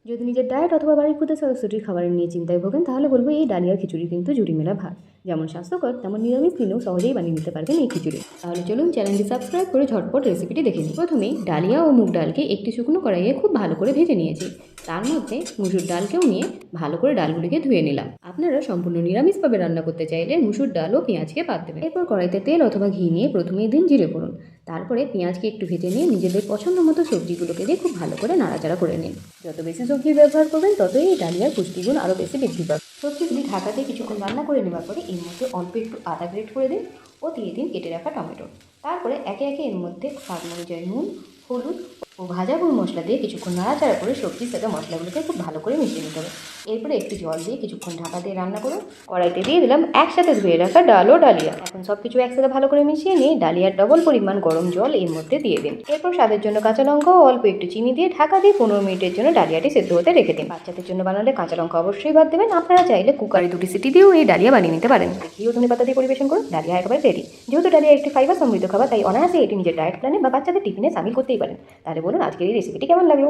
যদি নিজের ডায়েট অথবা বাড়ির ক্ষুদে সদস্যটির খাবারের নিয়ে চিন্তায় ভোগেন তাহলে বলবো এই ডালিয়ার খিচুড়ি কিন্তু জুড়ি মেলা ভাত। যেমন স্বাস্থ্যকর তেমন নিরামিষ দিনেও সহজেই বানিয়ে নিতে পারবেন এই খিচুড়ি। তাহলে চলুন চ্যানেলটি সাবস্ক্রাইব করে ঝটপট রেসিপিটি দেখে নিই। প্রথমেই ডালিয়া ও মুগ ডালকে একটি শুকনো কড়াইয়ে খুব ভালো করে ভেজে নিয়েছি। তার মধ্যে মুসুর ডালকেও নিয়ে ভালো করে ডালগুলিকে ধুয়ে নিলাম। আপনারা সম্পূর্ণ নিরামিষভাবে রান্না করতে চাইলে মুসুর ডাল ও পেঁয়াজকে বাদ দেবেন। এরপর কড়াইতে তেল অথবা ঘি নিয়ে প্রথমেই দিন জিরে ফোড়ন, তারপরে পেঁয়াজকে একটু ভেজে নিয়ে নিজেদের পছন্দ মতো সবজিগুলোকে দিয়ে খুব ভালো করে নাড়াচাড়া করে নিন। যত বেশি সবজি ব্যবহার করবেন ততই এই ডালিয়ার পুষ্টিগুণ আরও বেশি বৃদ্ধি পাবে। সবজিগুলি ঢাকা দিয়ে কিছুক্ষণ রান্না করে নেওয়ার পরে এর মধ্যে অল্প একটু আদা গ্রেট করে দিন ও দিয়ে দিন কেটে রাখা টমেটো। তারপরে একে একে এর মধ্যে স্বাদ অনুযায়ী নুন, হলুদ ও ভাজা গুঁড়ো মশলা দিয়ে কিছুক্ষণ নাড়াচাড়া করে সবজির সাথে মশলাগুলোকে খুব ভালো করে মিশিয়ে নিতে হবে। এরপরে একটু জল দিয়ে কিছুক্ষণ ঢাকা দিয়ে রান্না করুন। কড়াইতে দিয়ে দিলাম একসাথে ধুয়ে রাখা ডাল ও ডালিয়া। এখন সব কিছু একসাথে ভালো করে মিশিয়ে নিয়ে ডালিয়ার ডবল পরিমাণ গরম জল এর মধ্যে দিয়ে দিন। এরপর স্বাদের জন্য কাঁচা লঙ্কা ও অল্প একটু চিনি দিয়ে ঢাকা দিয়ে 15 মিনিটের জন্য ডালিয়াটি সেদ্ধ হতে রেখে দিন। বাচ্চাদের জন্য বানালে কাঁচা লঙ্কা অবশ্যই বাদ দেবেন। আপনারা চাইলে কুকারে 2টি সিটি দিয়েও এই ডালিয়া বানিয়ে নিতে পারেন। ঘি ও ধনেপাতা দিয়ে পরিবেশন করুন, ডালিয়া একেবারে রেডি। যেহেতু ডালিয়া একটি ফাইবার সমৃদ্ধ খাবার, তাই অনায়াসে এটি নিজের ডায়েট প্ল্যানে বা বাচ্চাদের টিফিনে সামিল করতেই পারেন। তাহলে বলুন আজকের এই রেসিপিটি কেমন লাগলো।